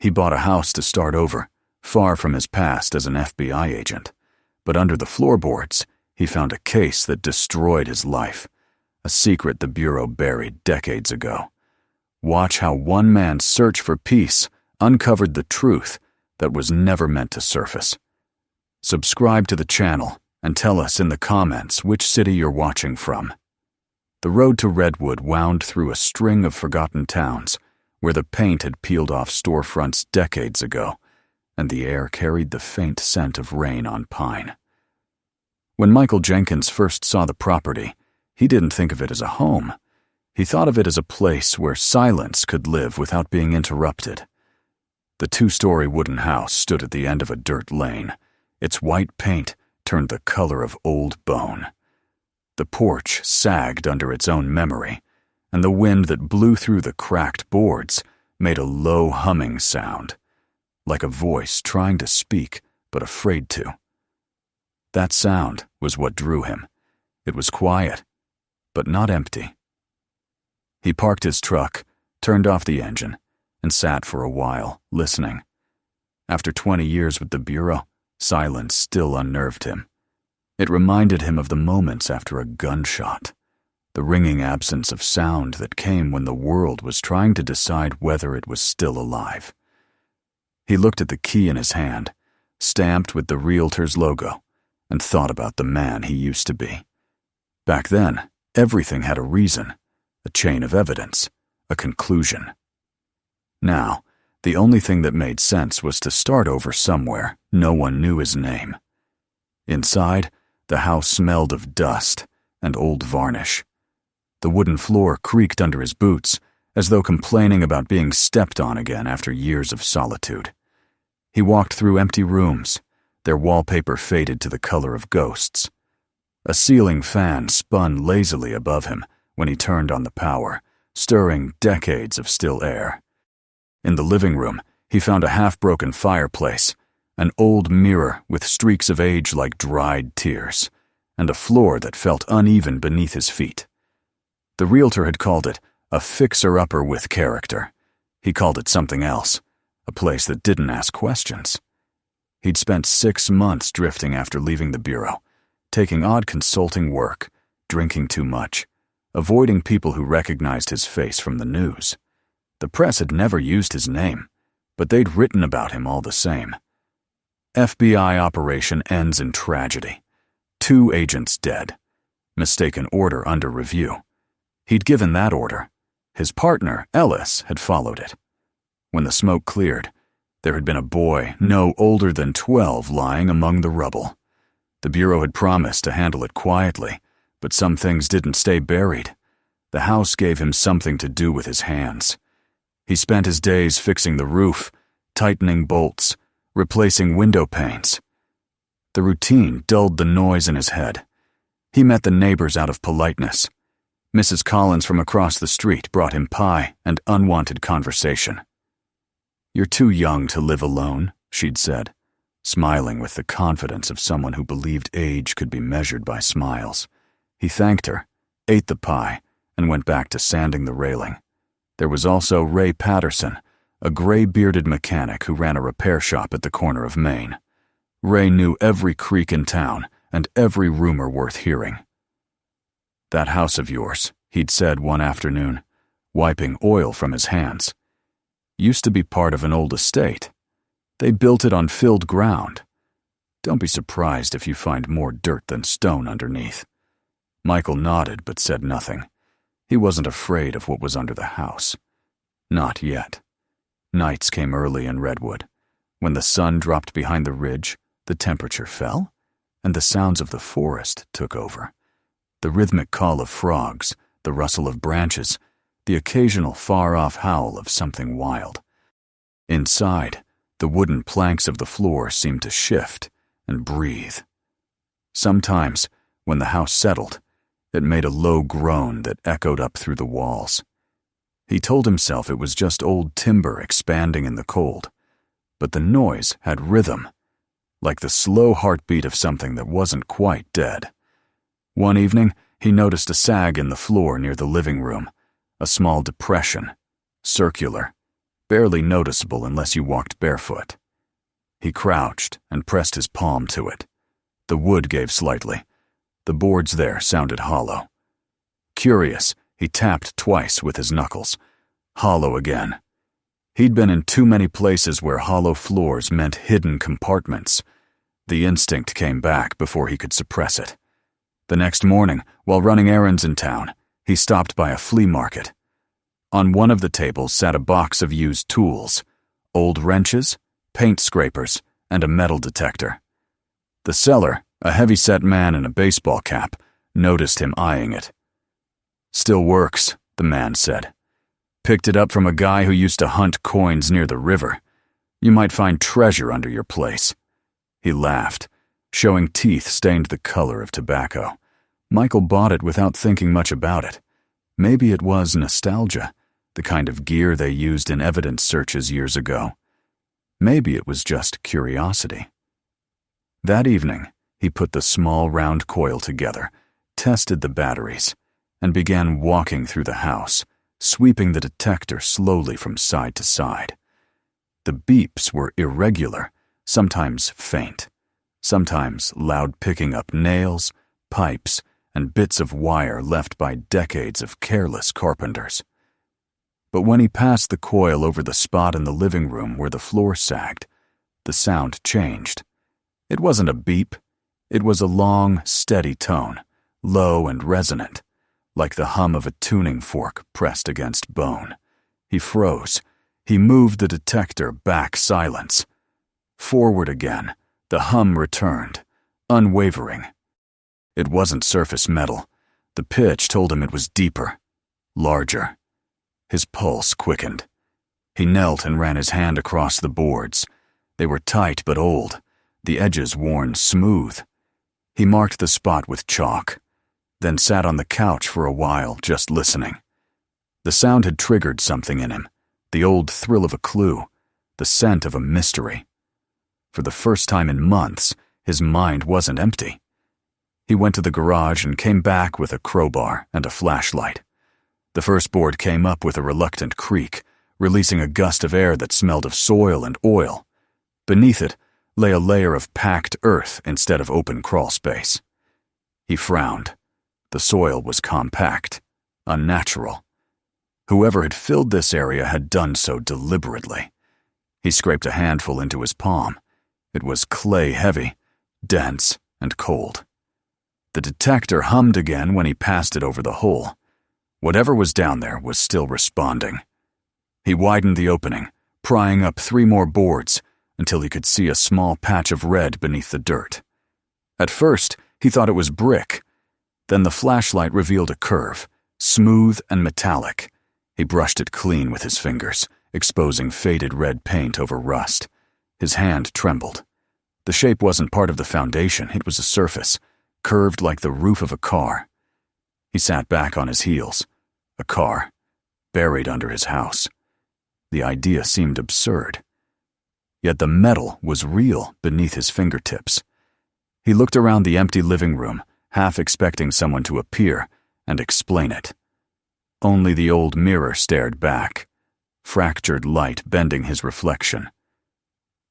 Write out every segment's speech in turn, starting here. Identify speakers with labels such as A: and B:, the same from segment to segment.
A: He bought a house to start over, far from his past as an FBI agent. But under the floorboards, he found a case that destroyed his life, a secret the Bureau buried decades ago. Watch how one man's search for peace uncovered the truth that was never meant to surface. Subscribe to the channel and tell us in the comments which city you're watching from. The road to Redwood wound through a string of forgotten towns where the paint had peeled off storefronts decades ago, and the air carried the faint scent of rain on pine. When Michael Jenkins first saw the property, he didn't think of it as a home. He thought of it as a place where silence could live without being interrupted. The 2-story wooden house stood at the end of a dirt lane. Its white paint turned the color of old bone. The porch sagged under its own memory, and the wind that blew through the cracked boards made a low humming sound, like a voice trying to speak but afraid to. That sound was what drew him. It was quiet, but not empty. He parked his truck, turned off the engine, and sat for a while, listening. After 20 years with the Bureau, silence still unnerved him. It reminded him of the moments after a gunshot, the ringing absence of sound that came when the world was trying to decide whether it was still alive. He looked at the key in his hand, stamped with the Realtor's logo, and thought about the man he used to be. Back then, everything had a reason, a chain of evidence, a conclusion. Now, the only thing that made sense was to start over somewhere no one knew his name. Inside, the house smelled of dust and old varnish. The wooden floor creaked under his boots, as though complaining about being stepped on again after years of solitude. He walked through empty rooms, their wallpaper faded to the color of ghosts. A ceiling fan spun lazily above him when he turned on the power, stirring decades of still air. In the living room, he found a half-broken fireplace, an old mirror with streaks of age like dried tears, and a floor that felt uneven beneath his feet. The Realtor had called it a fixer-upper with character. He called it something else, a place that didn't ask questions. He'd spent 6 months drifting after leaving the Bureau, taking odd consulting work, drinking too much, avoiding people who recognized his face from the news. The press had never used his name, but they'd written about him all the same. FBI operation ends in tragedy. 2 agents dead. Mistaken order under review. He'd given that order. His partner, Ellis, had followed it. When the smoke cleared, there had been a boy no older than 12 lying among the rubble. The Bureau had promised to handle it quietly, but some things didn't stay buried. The house gave him something to do with his hands. He spent his days fixing the roof, tightening bolts, replacing window panes. The routine dulled the noise in his head. He met the neighbors out of politeness. Mrs. Collins from across the street brought him pie and unwanted conversation. "You're too young to live alone," she'd said, smiling with the confidence of someone who believed age could be measured by smiles. He thanked her, ate the pie, and went back to sanding the railing. There was also Ray Patterson, a gray-bearded mechanic who ran a repair shop at the corner of Main. Ray knew every creak in town and every rumor worth hearing. "That house of yours," he'd said one afternoon, wiping oil from his hands, "used to be part of an old estate. They built it on filled ground. Don't be surprised if you find more dirt than stone underneath." Michael nodded but said nothing. He wasn't afraid of what was under the house. Not yet. Nights came early in Redwood. When the sun dropped behind the ridge, the temperature fell, and the sounds of the forest took over. The rhythmic call of frogs, the rustle of branches, the occasional far-off howl of something wild. Inside, the wooden planks of the floor seemed to shift and breathe. Sometimes, when the house settled, it made a low groan that echoed up through the walls. He told himself it was just old timber expanding in the cold, but the noise had rhythm, like the slow heartbeat of something that wasn't quite dead. One evening, he noticed a sag in the floor near the living room, a small depression, circular, barely noticeable unless you walked barefoot. He crouched and pressed his palm to it. The wood gave slightly. The boards there sounded hollow. Curious, he tapped twice with his knuckles. Hollow again. He'd been in too many places where hollow floors meant hidden compartments. The instinct came back before he could suppress it. The next morning, while running errands in town, he stopped by a flea market. On one of the tables sat a box of used tools, old wrenches, paint scrapers, and a metal detector. The seller, a heavy-set man in a baseball cap, noticed him eyeing it. "Still works," the man said. "Picked it up from a guy who used to hunt coins near the river. You might find treasure under your place." He laughed, showing teeth stained the color of tobacco. Michael bought it without thinking much about it. Maybe it was nostalgia, the kind of gear they used in evidence searches years ago. Maybe it was just curiosity. That evening, he put the small round coil together, tested the batteries, and began walking through the house, sweeping the detector slowly from side to side. The beeps were irregular, sometimes faint, sometimes loud, picking up nails, pipes, and bits of wire left by decades of careless carpenters. But when he passed the coil over the spot in the living room where the floor sagged, the sound changed. It wasn't a beep. It was a long, steady tone, low and resonant, like the hum of a tuning fork pressed against bone. He froze. He moved the detector back, silence. Forward again, the hum returned, unwavering. It wasn't surface metal. The pitch told him it was deeper, larger. His pulse quickened. He knelt and ran his hand across the boards. They were tight but old, the edges worn smooth. He marked the spot with chalk, then sat on the couch for a while, just listening. The sound had triggered something in him, the old thrill of a clue, the scent of a mystery. For the first time in months, his mind wasn't empty. He went to the garage and came back with a crowbar and a flashlight. The first board came up with a reluctant creak, releasing a gust of air that smelled of soil and oil. Beneath it lay a layer of packed earth instead of open crawl space. He frowned. The soil was compact, unnatural. Whoever had filled this area had done so deliberately. He scraped a handful into his palm. It was clay-heavy, dense, and cold. The detector hummed again when he passed it over the hole. Whatever was down there was still responding. He widened the opening, prying up 3 more boards until he could see a small patch of red beneath the dirt. At first, he thought it was brick. Then the flashlight revealed a curve, smooth and metallic. He brushed it clean with his fingers, exposing faded red paint over rust. His hand trembled. The shape wasn't part of the foundation, it was a surface, curved like the roof of a car. He sat back on his heels. A car, buried under his house. The idea seemed absurd. Yet the metal was real beneath his fingertips. He looked around the empty living room, half expecting someone to appear and explain it. Only the old mirror stared back, fractured light bending his reflection.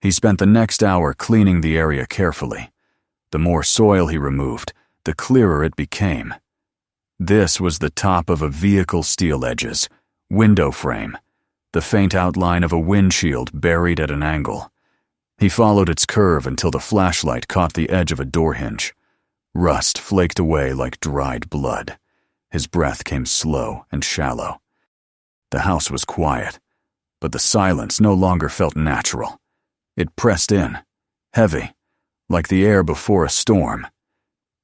A: He spent the next hour cleaning the area carefully. The more soil he removed, the clearer it became. This was the top of a vehicle steel edges, window frame, the faint outline of a windshield buried at an angle. He followed its curve until the flashlight caught the edge of a door hinge. Rust flaked away like dried blood. His breath came slow and shallow. The house was quiet, but the silence no longer felt natural. It pressed in, heavy, like the air before a storm.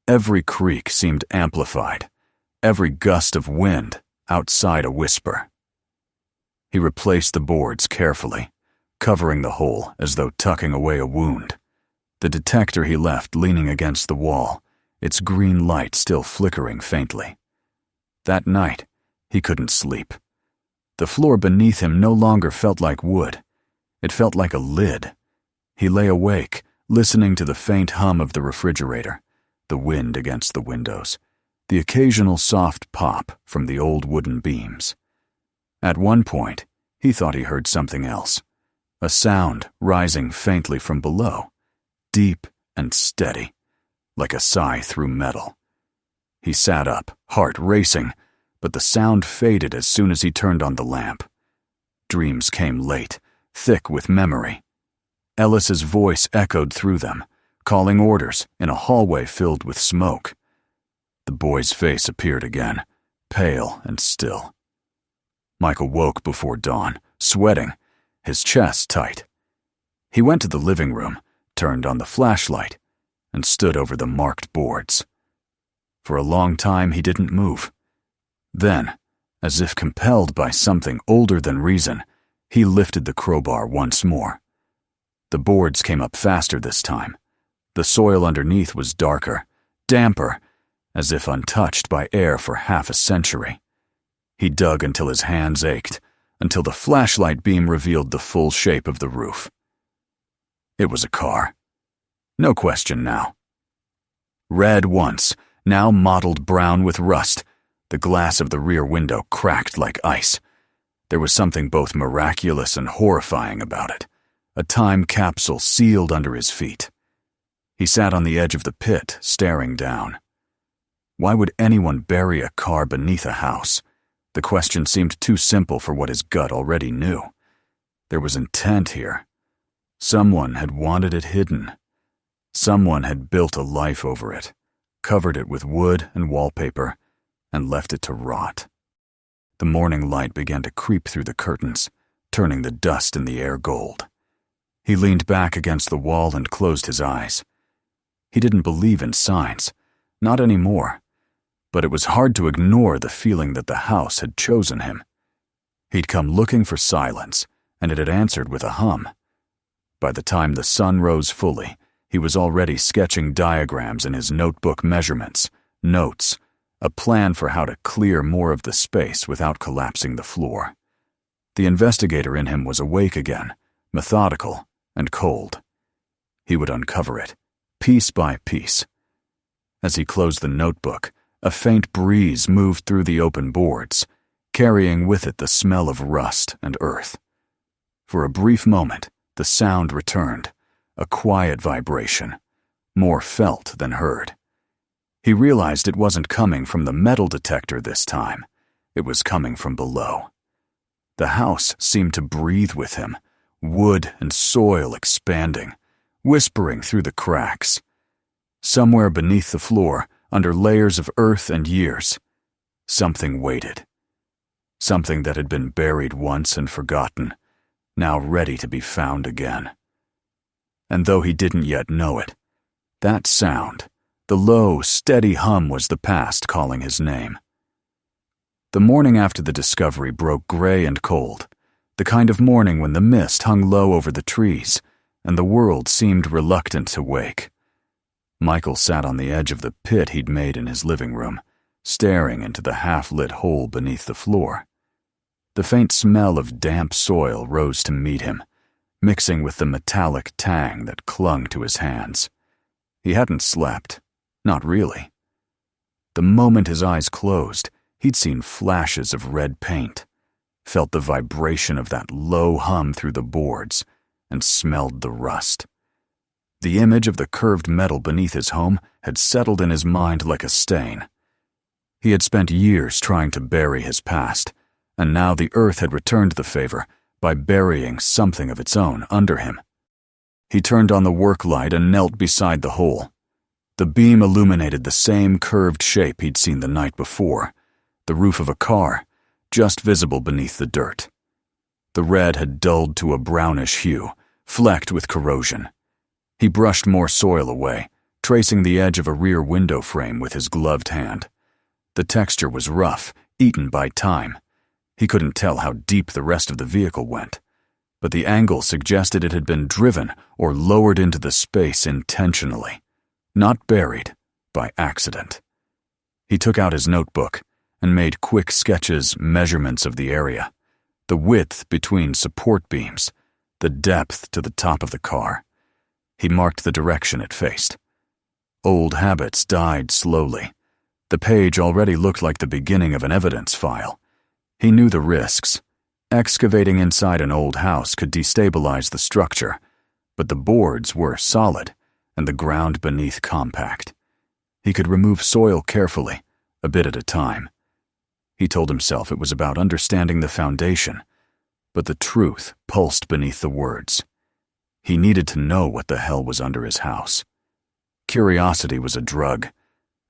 A: Every creak seemed amplified, every gust of wind outside a whisper. He replaced the boards carefully, covering the hole as though tucking away a wound. The detector he left leaning against the wall, its green light still flickering faintly. That night, he couldn't sleep. The floor beneath him no longer felt like wood. It felt like a lid. He lay awake, listening to the faint hum of the refrigerator, the wind against the windows, the occasional soft pop from the old wooden beams. At one point, he thought he heard something else. A sound rising faintly from below, deep and steady, like a sigh through metal. He sat up, heart racing, but the sound faded as soon as he turned on the lamp. Dreams came late, thick with memory. Ellis's voice echoed through them, calling orders in a hallway filled with smoke. The boy's face appeared again, pale and still. Michael woke before dawn, sweating, his chest tight. He went to the living room, turned on the flashlight, and stood over the marked boards. For a long time he didn't move. Then, as if compelled by something older than reason, he lifted the crowbar once more. The boards came up faster this time. The soil underneath was darker, damper, as if untouched by air for half a century. He dug until his hands ached, until the flashlight beam revealed the full shape of the roof. It was a car. No question now. Red once, now mottled brown with rust, the glass of the rear window cracked like ice. There was something both miraculous and horrifying about it, a time capsule sealed under his feet. He sat on the edge of the pit, staring down. Why would anyone bury a car beneath a house? The question seemed too simple for what his gut already knew. There was intent here. Someone had wanted it hidden. Someone had built a life over it, covered it with wood and wallpaper, and left it to rot. The morning light began to creep through the curtains, turning the dust in the air gold. He leaned back against the wall and closed his eyes. He didn't believe in signs, not anymore, but it was hard to ignore the feeling that the house had chosen him. He'd come looking for silence, and it had answered with a hum. By the time the sun rose fully, he was already sketching diagrams in his notebook measurements, notes, a plan for how to clear more of the space without collapsing the floor. The investigator in him was awake again, methodical and cold. He would uncover it, piece by piece. As he closed the notebook, a faint breeze moved through the open boards, carrying with it the smell of rust and earth. For a brief moment, the sound returned, a quiet vibration, more felt than heard. He realized it wasn't coming from the metal detector this time. It was coming from below. The house seemed to breathe with him, wood and soil expanding, whispering through the cracks. Somewhere beneath the floor, under layers of earth and years, something waited. Something that had been buried once and forgotten, now ready to be found again. And though he didn't yet know it, that sound, the low, steady hum, was the past calling his name. The morning after the discovery broke gray and cold, the kind of morning when the mist hung low over the trees and the world seemed reluctant to wake. Michael sat on the edge of the pit he'd made in his living room, staring into the half-lit hole beneath the floor. The faint smell of damp soil rose to meet him, mixing with the metallic tang that clung to his hands. He hadn't slept, not really. The moment his eyes closed, he'd seen flashes of red paint, felt the vibration of that low hum through the boards, and smelled the rust. The image of the curved metal beneath his home had settled in his mind like a stain. He had spent years trying to bury his past, and now the earth had returned the favor by burying something of its own under him. He turned on the work light and knelt beside the hole. The beam illuminated the same curved shape he'd seen the night before, the roof of a car, just visible beneath the dirt. The red had dulled to a brownish hue, flecked with corrosion. He brushed more soil away, tracing the edge of a rear window frame with his gloved hand. The texture was rough, eaten by time. He couldn't tell how deep the rest of the vehicle went, but the angle suggested it had been driven or lowered into the space intentionally, not buried by accident. He took out his notebook and made quick sketches, measurements of the area, the width between support beams, the depth to the top of the car. He marked the direction it faced. Old habits died slowly. The page already looked like the beginning of an evidence file. He knew the risks. Excavating inside an old house could destabilize the structure, but the boards were solid and the ground beneath compact. He could remove soil carefully, a bit at a time. He told himself it was about understanding the foundation, but the truth pulsed beneath the words. He needed to know what the hell was under his house. Curiosity was a drug,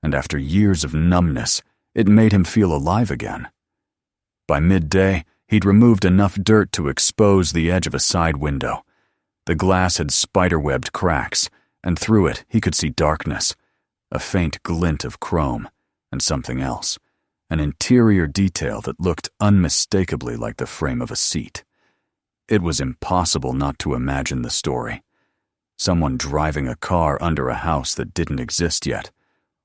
A: and after years of numbness, it made him feel alive again. By midday, he'd removed enough dirt to expose the edge of a side window. The glass had spiderwebbed cracks, and through it he could see darkness, a faint glint of chrome, and something else, an interior detail that looked unmistakably like the frame of a seat. It was impossible not to imagine the story. Someone driving a car under a house that didn't exist yet,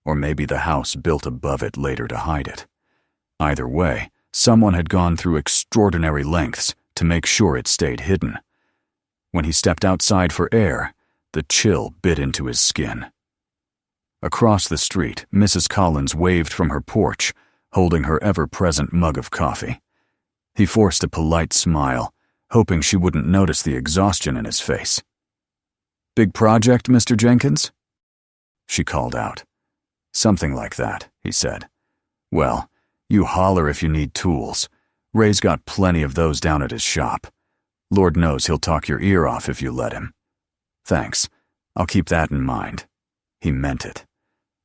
A: or maybe the house built above it later to hide it. Either way, someone had gone through extraordinary lengths to make sure it stayed hidden. When he stepped outside for air, the chill bit into his skin. Across the street, Mrs. Collins waved from her porch, holding her ever-present mug of coffee. He forced a polite smile, hoping she wouldn't notice the exhaustion in his face. "Big project, Mr. Jenkins?" She called out. "Something like that," he said. "Well, you holler if you need tools. Ray's got plenty of those down at his shop. Lord knows he'll talk your ear off if you let him." "Thanks. I'll keep that in mind." He meant it.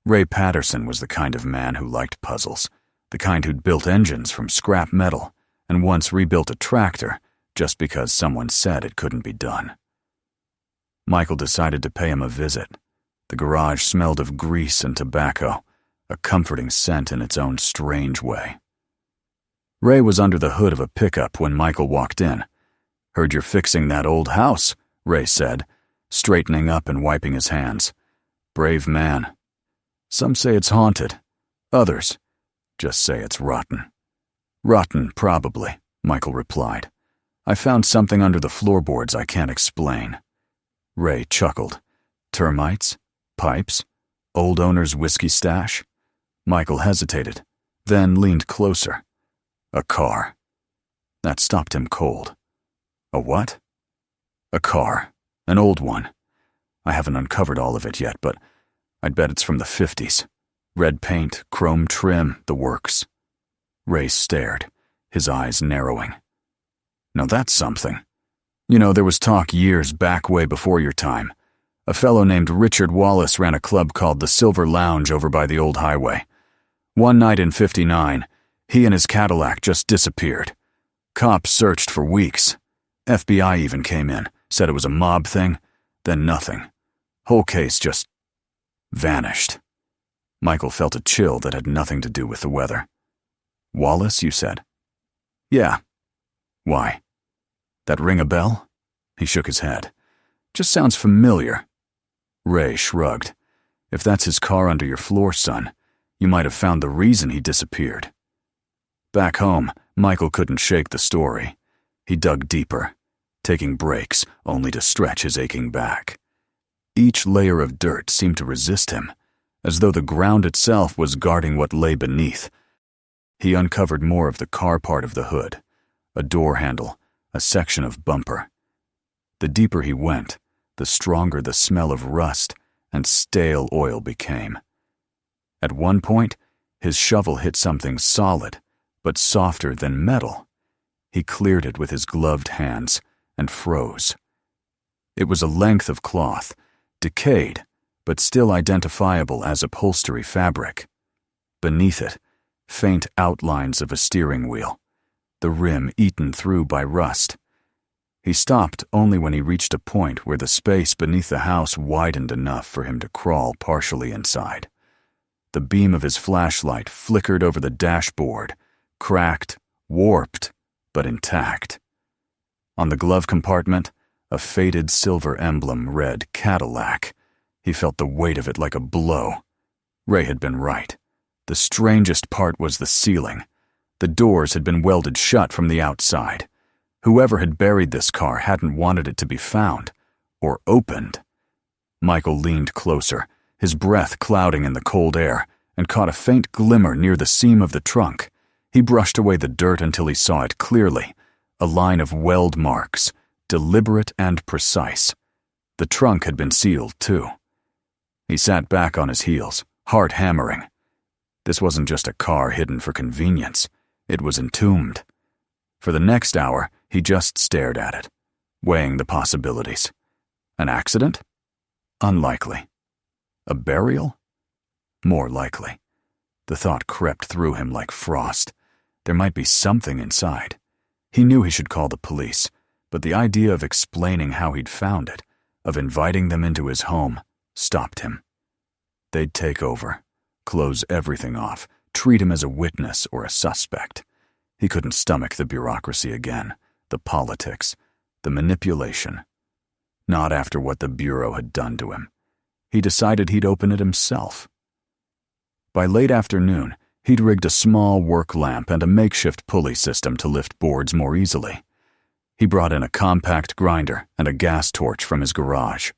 A: Ray Patterson was the kind of man who liked puzzles, the kind who'd built engines from scrap metal and once rebuilt a tractor just because someone said it couldn't be done. Michael decided to pay him a visit. The garage smelled of grease and tobacco, a comforting scent in its own strange way. Ray was under the hood of a pickup when Michael walked in. "Heard you're fixing that old house," Ray said, straightening up and wiping his hands. "Brave man. Some say it's haunted. Others just say it's rotten." "Rotten, probably," Michael replied. "I found something under the floorboards I can't explain." Ray chuckled. "Termites? Pipes? Old owner's whiskey stash?" Michael hesitated, then leaned closer. "A car." That stopped him cold. "A what?" "A car. An old one. I haven't uncovered all of it yet, but I'd bet it's from the 50s. Red paint, chrome trim, the works." Ray stared, his eyes narrowing. "Now that's something. You know, there was talk years back way before your time. A fellow named Richard Wallace ran a club called the Silver Lounge over by the old highway. One night in '59, he and his Cadillac just disappeared. Cops searched for weeks. FBI even came in, said it was a mob thing, then nothing. Whole case just vanished." Michael felt a chill that had nothing to do with the weather. "Wallace, you said?" "Yeah." "Why? That ring a bell?" He shook his head. "Just sounds familiar." Ray shrugged. "If that's his car under your floor, son, you might have found the reason he disappeared." Back home, Michael couldn't shake the story. He dug deeper, taking breaks only to stretch his aching back. Each layer of dirt seemed to resist him, as though the ground itself was guarding what lay beneath. He uncovered more of the car part of the hood, a door handle, a section of bumper. The deeper he went, the stronger the smell of rust and stale oil became. At one point, his shovel hit something solid, but softer than metal. He cleared it with his gloved hands and froze. It was a length of cloth, decayed, but still identifiable as upholstery fabric. Beneath it, faint outlines of a steering wheel, the rim eaten through by rust. He stopped only when he reached a point where the space beneath the house widened enough for him to crawl partially inside. The beam of his flashlight flickered over the dashboard, cracked, warped, but intact. On the glove compartment, a faded silver emblem read Cadillac. He felt the weight of it like a blow. Ray had been right. The strangest part was the ceiling. The doors had been welded shut from the outside. Whoever had buried this car hadn't wanted it to be found, or opened. Michael leaned closer, his breath clouding in the cold air, and caught a faint glimmer near the seam of the trunk. He brushed away the dirt until he saw it clearly, a line of weld marks, deliberate and precise. The trunk had been sealed, too. He sat back on his heels, heart hammering. This wasn't just a car hidden for convenience. It was entombed. For the next hour, he just stared at it, weighing the possibilities. An accident? Unlikely. A burial? More likely. The thought crept through him like frost. There might be something inside. He knew he should call the police, but the idea of explaining how he'd found it, of inviting them into his home, stopped him. They'd take over, close everything off, treat him as a witness or a suspect. He couldn't stomach the bureaucracy again, the politics, the manipulation. Not after what the Bureau had done to him. He decided he'd open it himself. By late afternoon, he'd rigged a small work lamp and a makeshift pulley system to lift boards more easily. He brought in a compact grinder and a gas torch from his garage.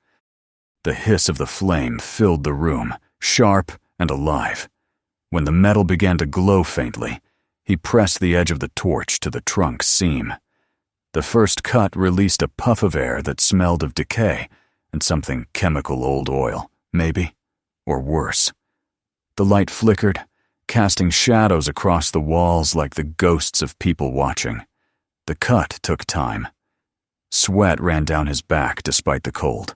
A: The hiss of the flame filled the room, sharp and alive. When the metal began to glow faintly, he pressed the edge of the torch to the trunk's seam. The first cut released a puff of air that smelled of decay and something chemical old oil, maybe, or worse. The light flickered, casting shadows across the walls like the ghosts of people watching. The cut took time. Sweat ran down his back despite the cold.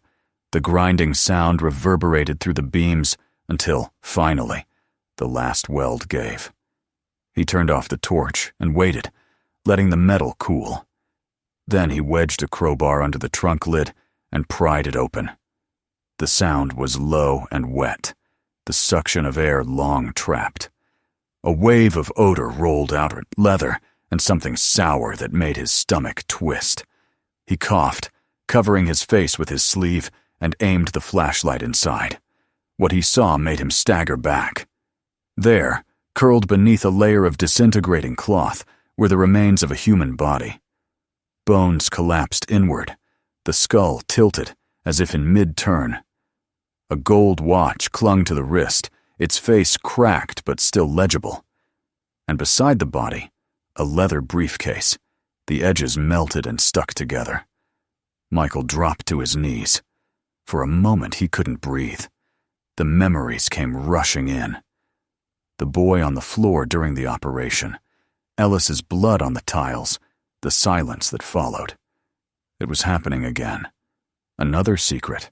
A: The grinding sound reverberated through the beams until, finally, the last weld gave. He turned off the torch and waited, letting the metal cool. Then he wedged a crowbar under the trunk lid and pried it open. The sound was low and wet, the suction of air long trapped. A wave of odor rolled out at leather and something sour that made his stomach twist. He coughed, covering his face with his sleeve, and aimed the flashlight inside. What he saw made him stagger back. There, curled beneath a layer of disintegrating cloth, were the remains of a human body. Bones collapsed inward, the skull tilted as if in mid-turn. A gold watch clung to the wrist, its face cracked but still legible. And beside the body, a leather briefcase, the edges melted and stuck together. Michael dropped to his knees. For a moment he couldn't breathe. The memories came rushing in. The boy on the floor during the operation, Ellis's blood on the tiles, the silence that followed. It was happening again. Another secret,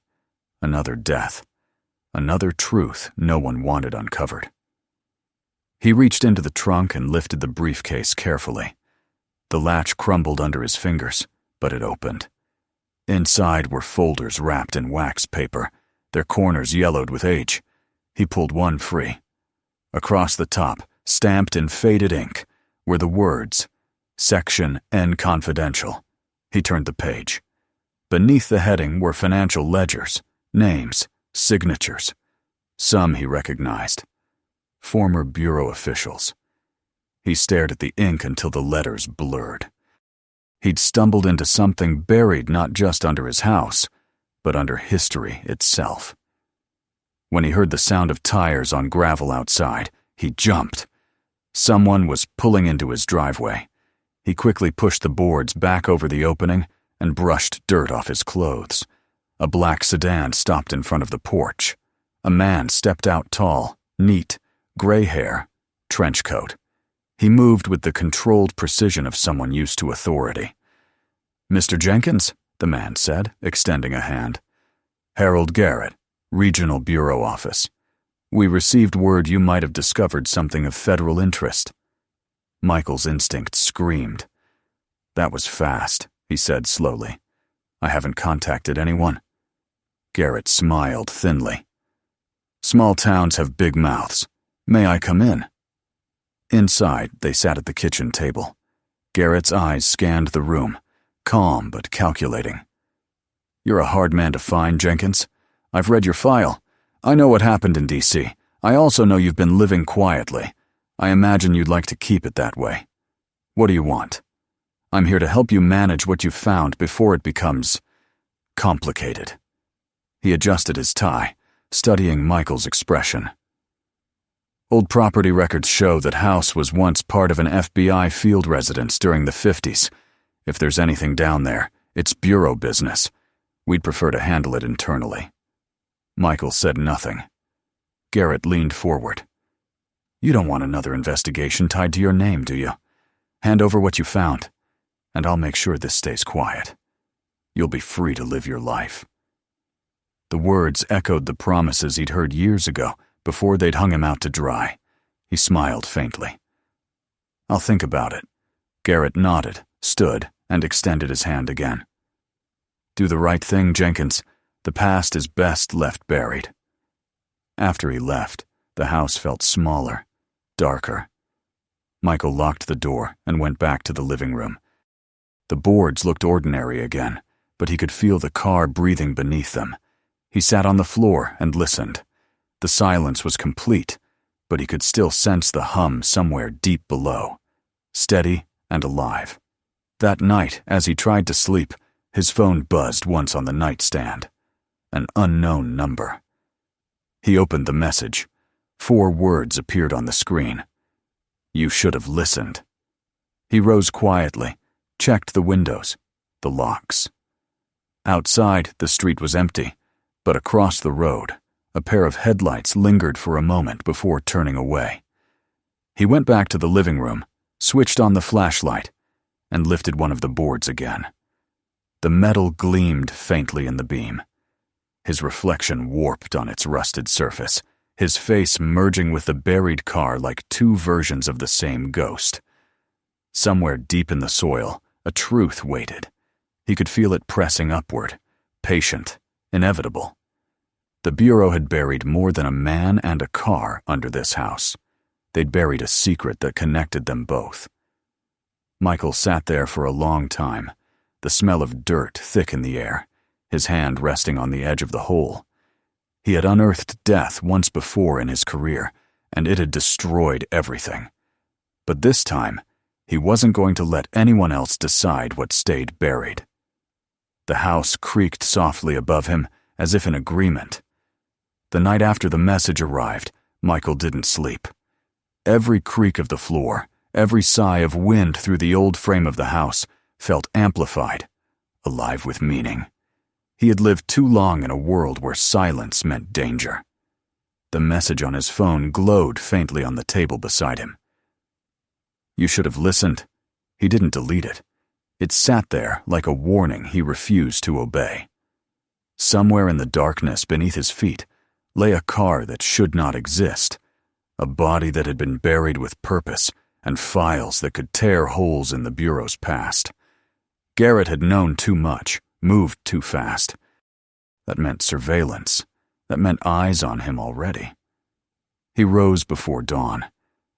A: another death, another truth no one wanted uncovered. He reached into the trunk and lifted the briefcase carefully. The latch crumbled under his fingers, but it opened. Inside were folders wrapped in wax paper, their corners yellowed with age. He pulled one free. Across the top, stamped in faded ink, were the words, Section N Confidential. He turned the page. Beneath the heading were financial ledgers, names, signatures. Some he recognized. Former Bureau officials. He stared at the ink until the letters blurred. He'd stumbled into something buried not just under his house, but under history itself. When he heard the sound of tires on gravel outside, he jumped. Someone was pulling into his driveway. He quickly pushed the boards back over the opening and brushed dirt off his clothes. A black sedan stopped in front of the porch. A man stepped out tall, neat, gray hair, trench coat. He moved with the controlled precision of someone used to authority. "Mr. Jenkins," the man said, extending a hand. "Harold Garrett, Regional Bureau Office. We received word you might have discovered something of federal interest." Michael's instinct screamed. "That was fast," he said slowly. "I haven't contacted anyone." Garrett smiled thinly. "Small towns have big mouths. May I come in?" Inside, they sat at the kitchen table. Garrett's eyes scanned the room, calm but calculating. "You're a hard man to find, Jenkins. I've read your file. I know what happened in D.C. I also know you've been living quietly. I imagine you'd like to keep it that way. What do you want? I'm here to help you manage what you've found before it becomes complicated." He adjusted his tie, studying Michael's expression. "Old property records show that house was once part of an FBI field residence during the 50s. If there's anything down there, it's bureau business. We'd prefer to handle it internally." Michael said nothing. Garrett leaned forward. "You don't want another investigation tied to your name, do you? Hand over what you found, and I'll make sure this stays quiet. You'll be free to live your life." The words echoed the promises he'd heard years ago, before they'd hung him out to dry. He smiled faintly. "I'll think about it." Garrett nodded, stood, and extended his hand again. "Do the right thing, Jenkins. The past is best left buried." After he left, the house felt smaller, darker. Michael locked the door and went back to the living room. The boards looked ordinary again, but he could feel the car breathing beneath them. He sat on the floor and listened. The silence was complete, but he could still sense the hum somewhere deep below, steady and alive. That night, as he tried to sleep, his phone buzzed once on the nightstand. An unknown number. He opened the message. 4 words appeared on the screen. "You should have listened." He rose quietly, checked the windows, the locks. Outside, the street was empty, but across the road, a pair of headlights lingered for a moment before turning away. He went back to the living room, switched on the flashlight, and lifted one of the boards again. The metal gleamed faintly in the beam. His reflection warped on its rusted surface, his face merging with the buried car like 2 versions of the same ghost. Somewhere deep in the soil, a truth waited. He could feel it pressing upward, patient, inevitable. The Bureau had buried more than a man and a car under this house. They'd buried a secret that connected them both. Michael sat there for a long time, the smell of dirt thick in the air, his hand resting on the edge of the hole. He had unearthed death once before in his career, and it had destroyed everything. But this time, he wasn't going to let anyone else decide what stayed buried. The house creaked softly above him, as if in agreement. The night after the message arrived, Michael didn't sleep. Every creak of the floor, every sigh of wind through the old frame of the house, felt amplified, alive with meaning. He had lived too long in a world where silence meant danger. The message on his phone glowed faintly on the table beside him. "You should have listened." He didn't delete it. It sat there like a warning he refused to obey. Somewhere in the darkness beneath his feet lay a car that should not exist, a body that had been buried with purpose, and files that could tear holes in the Bureau's past. Garrett had known too much, moved too fast. That meant surveillance. That meant eyes on him already. He rose before dawn.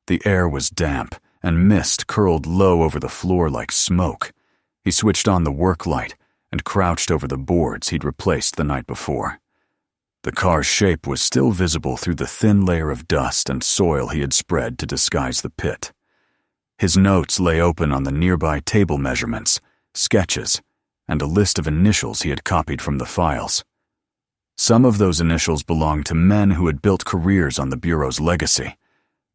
A: The air was damp, and mist curled low over the floor like smoke. He switched on the work light and crouched over the boards he'd replaced the night before. The car's shape was still visible through the thin layer of dust and soil he had spread to disguise the pit. His notes lay open on the nearby table measurements, sketches, and a list of initials he had copied from the files. Some of those initials belonged to men who had built careers on the Bureau's legacy,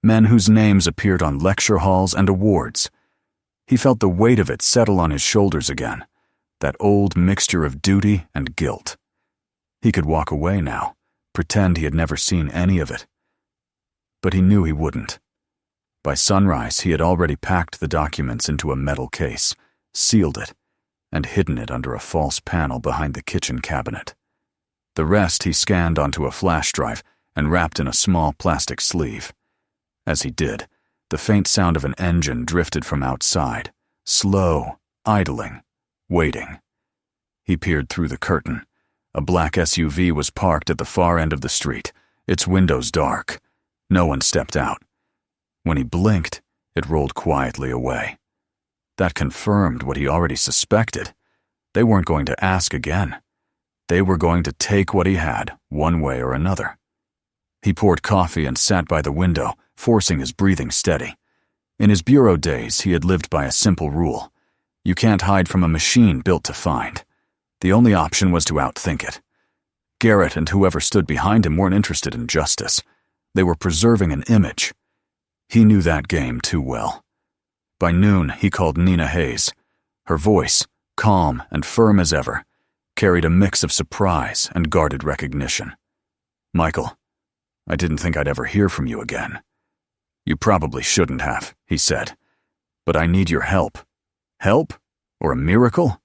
A: men whose names appeared on lecture halls and awards. He felt the weight of it settle on his shoulders again, that old mixture of duty and guilt. He could walk away now, pretend he had never seen any of it. But he knew he wouldn't. By sunrise, he had already packed the documents into a metal case, sealed it, and hidden it under a false panel behind the kitchen cabinet. The rest he scanned onto a flash drive and wrapped in a small plastic sleeve. As he did, the faint sound of an engine drifted from outside, slow, idling, waiting. He peered through the curtain. A black SUV was parked at the far end of the street, its windows dark. No one stepped out. When he blinked, it rolled quietly away. That confirmed what he already suspected. They weren't going to ask again. They were going to take what he had, one way or another. He poured coffee and sat by the window, forcing his breathing steady. In his bureau days, he had lived by a simple rule. You can't hide from a machine built to find. The only option was to outthink it. Garrett and whoever stood behind him weren't interested in justice. They were preserving an image. He knew that game too well. By noon, he called Nina Hayes. Her voice, calm and firm as ever, carried a mix of surprise and guarded recognition. "Michael, I didn't think I'd ever hear from you again." "You probably shouldn't have," he said. "But I need your help." "Help? Or a miracle?"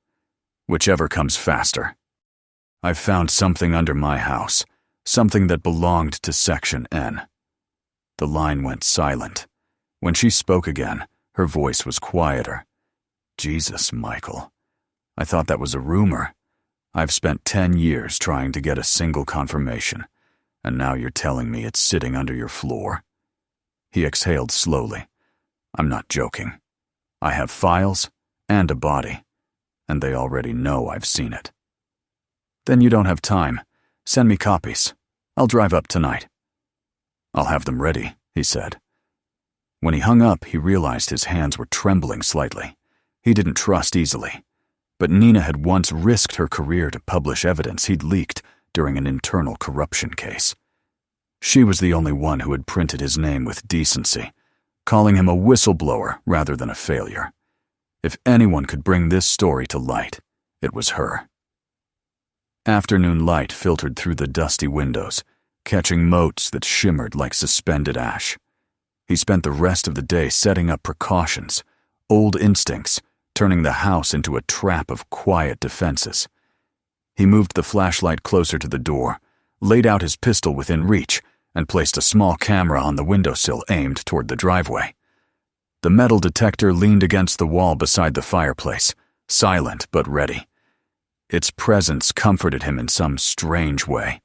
A: "Whichever comes faster. I've found something under my house, something that belonged to Section N." The line went silent. When she spoke again, her voice was quieter. "Jesus, Michael. I thought that was a rumor. I've spent 10 years trying to get a single confirmation, and now you're telling me it's sitting under your floor?" He exhaled slowly. "I'm not joking. I have files and a body, and they already know I've seen it." "Then you don't have time. Send me copies. I'll drive up tonight." "I'll have them ready," he said. When he hung up, he realized his hands were trembling slightly. He didn't trust easily. But Nina had once risked her career to publish evidence he'd leaked during an internal corruption case. She was the only one who had printed his name with decency, calling him a whistleblower rather than a failure. If anyone could bring this story to light, it was her. Afternoon light filtered through the dusty windows, catching motes that shimmered like suspended ash. He spent the rest of the day setting up precautions, old instincts, turning the house into a trap of quiet defenses. He moved the flashlight closer to the door, laid out his pistol within reach, and placed a small camera on the windowsill aimed toward the driveway. The metal detector leaned against the wall beside the fireplace, silent but ready. Its presence comforted him in some strange way,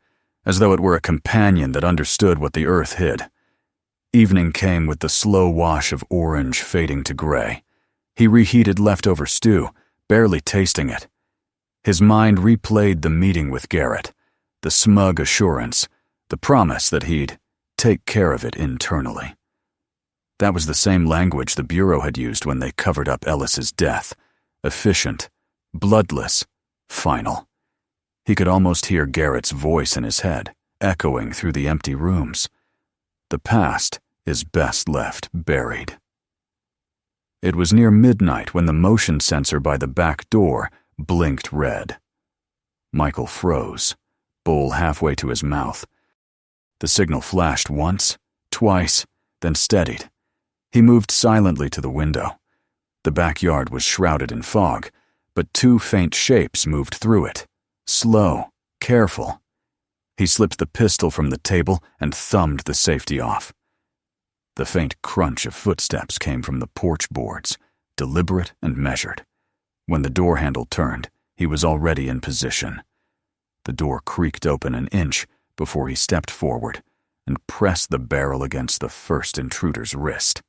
A: as though it were a companion that understood what the earth hid. Evening came with the slow wash of orange fading to gray. He reheated leftover stew, barely tasting it. His mind replayed the meeting with Garrett, the smug assurance, the promise that he'd take care of it internally. That was the same language the Bureau had used when they covered up Ellis's death. Efficient, bloodless, final. He could almost hear Garrett's voice in his head, echoing through the empty rooms. The past is best left buried. It was near midnight when the motion sensor by the back door blinked red. Michael froze, bowl halfway to his mouth. The signal flashed once, twice, then steadied. He moved silently to the window. The backyard was shrouded in fog, but two faint shapes moved through it. Slow, careful. He slipped the pistol from the table and thumbed the safety off. The faint crunch of footsteps came from the porch boards, deliberate and measured. When the door handle turned, he was already in position. The door creaked open an inch before he stepped forward and pressed the barrel against the first intruder's wrist.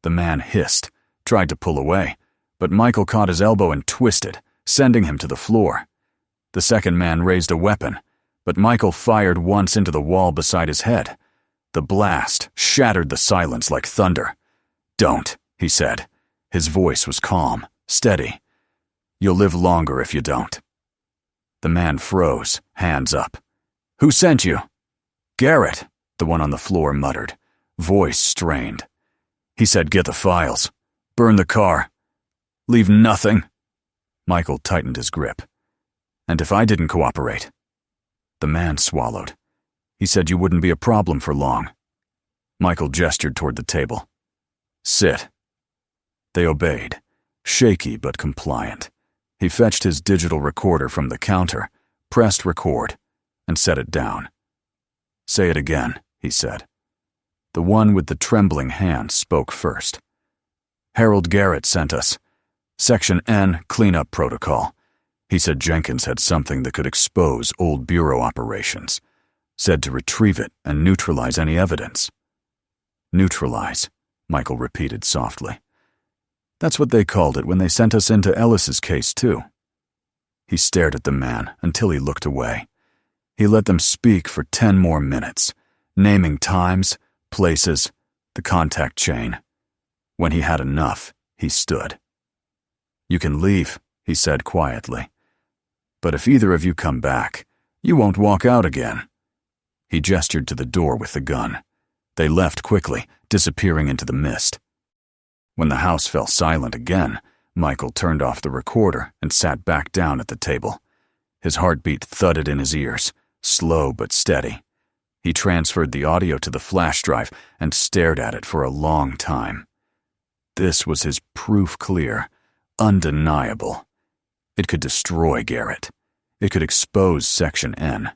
A: The man hissed, tried to pull away, but Michael caught his elbow and twisted, sending him to the floor. The second man raised a weapon, but Michael fired once into the wall beside his head. The blast shattered the silence like thunder. "Don't," he said. His voice was calm, steady. "You'll live longer if you don't." The man froze, hands up. "Who sent you?" "Garrett," the one on the floor muttered, voice strained. He said, "Get the files. Burn the car. Leave nothing." Michael tightened his grip. "And if I didn't cooperate?" The man swallowed. "He said you wouldn't be a problem for long." Michael gestured toward the table. "Sit." They obeyed, shaky but compliant. He fetched his digital recorder from the counter, pressed record, and set it down. "Say it again," he said. The one with the trembling hand spoke first. "Harold Garrett sent us. Section N cleanup protocol. He said Jenkins had something that could expose old Bureau operations. Said to retrieve it and neutralize any evidence." "Neutralize," Michael repeated softly. "That's what they called it when they sent us into Ellis's case, too." He stared at the man until he looked away. He let them speak for 10 more minutes, naming times, places, the contact chain. When he had enough, he stood. "You can leave," he said quietly. "But if either of you come back, you won't walk out again." He gestured to the door with the gun. They left quickly, disappearing into the mist. When the house fell silent again, Michael turned off the recorder and sat back down at the table. His heartbeat thudded in his ears, slow but steady. He transferred the audio to the flash drive and stared at it for a long time. This was his proof clear, undeniable. It could destroy Garrett. It could expose Section N.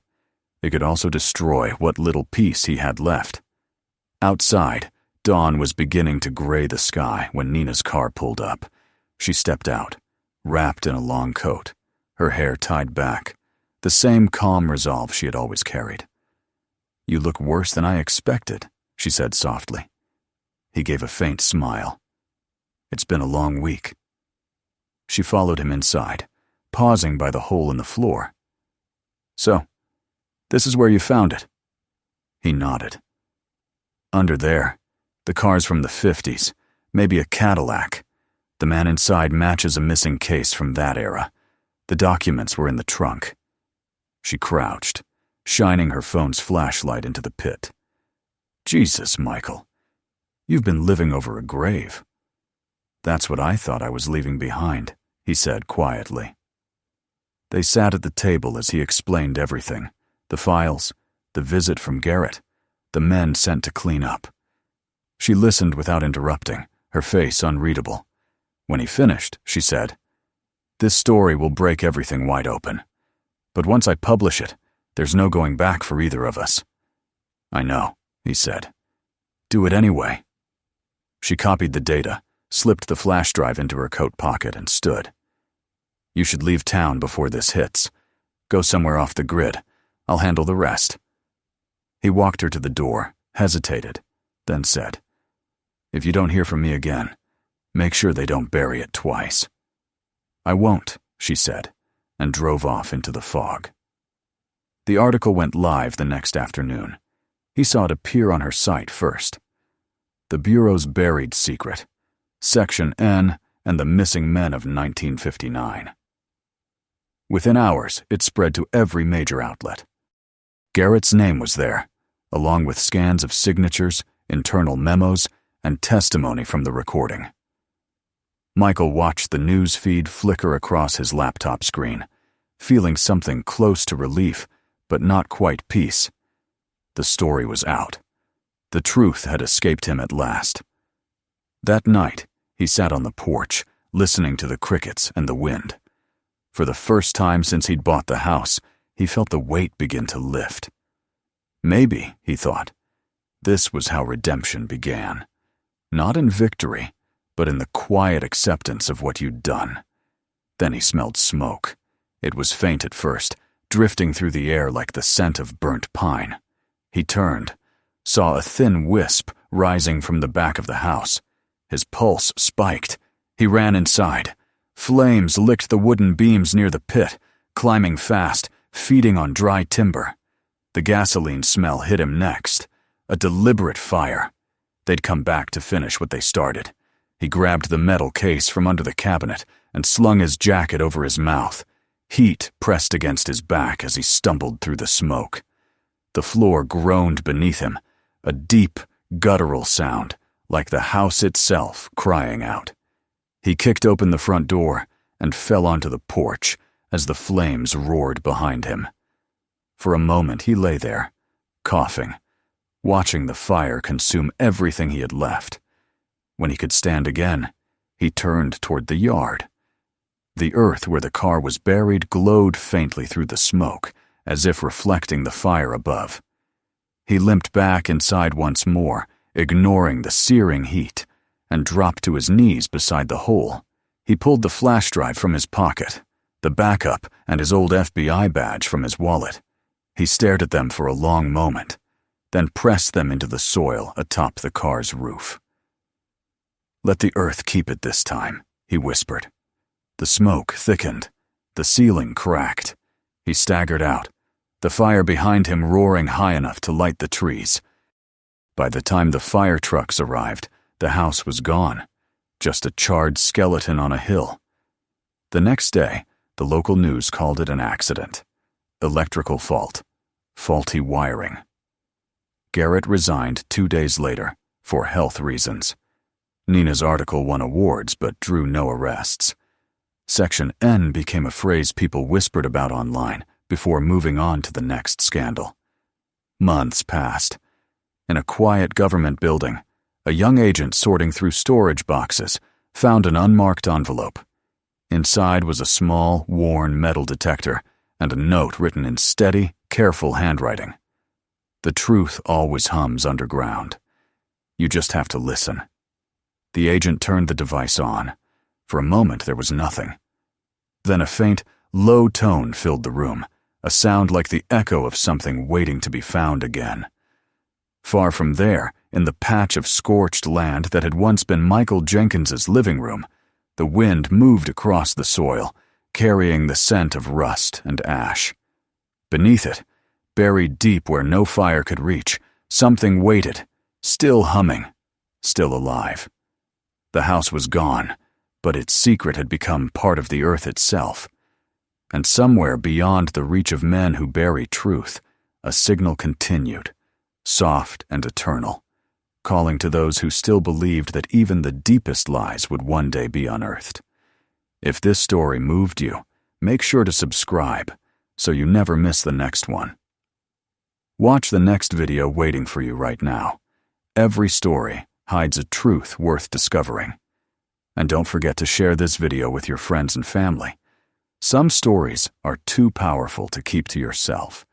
A: It could also destroy what little peace he had left. Outside, dawn was beginning to gray the sky when Nina's car pulled up. She stepped out, wrapped in a long coat, her hair tied back, the same calm resolve she had always carried. "You look worse than I expected," she said softly. He gave a faint smile. "It's been a long week." She followed him inside, pausing by the hole in the floor. "So, this is where you found it?" He nodded. "Under there, the car's from the 50s, maybe a Cadillac. The man inside matches a missing case from that era. The documents were in the trunk." She crouched, shining her phone's flashlight into the pit. "Jesus, Michael. You've been living over a grave." "That's what I thought I was leaving behind," he said quietly. They sat at the table as he explained everything, the files, the visit from Garrett, the men sent to clean up. She listened without interrupting, her face unreadable. When he finished, she said, "This story will break everything wide open. But once I publish it, there's no going back for either of us." "I know," he said. "Do it anyway." She copied the data, slipped the flash drive into her coat pocket, and stood. "You should leave town before this hits. Go somewhere off the grid. I'll handle the rest." He walked her to the door, hesitated, then said, "If you don't hear from me again, make sure they don't bury it twice." "I won't," she said, and drove off into the fog. The article went live the next afternoon. He saw it appear on her site first. The Bureau's buried secret, Section N and the missing men of 1959. Within hours, it spread to every major outlet. Garrett's name was there, along with scans of signatures, internal memos, and testimony from the recording. Michael watched the news feed flicker across his laptop screen, feeling something close to relief, but not quite peace. The story was out. The truth had escaped him at last. That night, he sat on the porch, listening to the crickets and the wind. For the first time since he'd bought the house, he felt the weight begin to lift. Maybe, he thought, this was how redemption began. Not in victory, but in the quiet acceptance of what you'd done. Then he smelled smoke. It was faint at first, drifting through the air like the scent of burnt pine. He turned, saw a thin wisp rising from the back of the house. His pulse spiked. He ran inside. Flames licked the wooden beams near the pit, climbing fast, feeding on dry timber. The gasoline smell hit him next. A deliberate fire. They'd come back to finish what they started. He grabbed the metal case from under the cabinet and slung his jacket over his mouth. Heat pressed against his back as he stumbled through the smoke. The floor groaned beneath him, a deep, guttural sound, like the house itself crying out. He kicked open the front door and fell onto the porch as the flames roared behind him. For a moment he lay there, coughing, watching the fire consume everything he had left. When he could stand again, he turned toward the yard. The earth where the car was buried glowed faintly through the smoke, as if reflecting the fire above. He limped back inside once more, ignoring the searing heat, and dropped to his knees beside the hole. He pulled the flash drive from his pocket, the backup and his old FBI badge from his wallet. He stared at them for a long moment, then pressed them into the soil atop the car's roof. "Let the earth keep it this time," he whispered. The smoke thickened. The ceiling cracked. He staggered out, the fire behind him roaring high enough to light the trees. By the time the fire trucks arrived, the house was gone, just a charred skeleton on a hill. The next day, the local news called it an accident. Electrical fault. Faulty wiring. Garrett resigned 2 days later, for health reasons. Nina's article won awards but drew no arrests. Section N became a phrase people whispered about online before moving on to the next scandal. Months passed. In a quiet government building, a young agent sorting through storage boxes found an unmarked envelope. Inside was a small, worn metal detector and a note written in steady, careful handwriting. The truth always hums underground. You just have to listen. The agent turned the device on. For a moment there was nothing. Then a faint, low tone filled the room, a sound like the echo of something waiting to be found again. Far from there, in the patch of scorched land that had once been Michael Jenkins's living room, the wind moved across the soil, carrying the scent of rust and ash. Beneath it, buried deep where no fire could reach, something waited, still humming, still alive. The house was gone, but its secret had become part of the earth itself. And somewhere beyond the reach of men who bury truth, a signal continued, soft and eternal, calling to those who still believed that even the deepest lies would one day be unearthed. If this story moved you, make sure to subscribe so you never miss the next one. Watch the next video waiting for you right now. Every story hides a truth worth discovering. And don't forget to share this video with your friends and family. Some stories are too powerful to keep to yourself.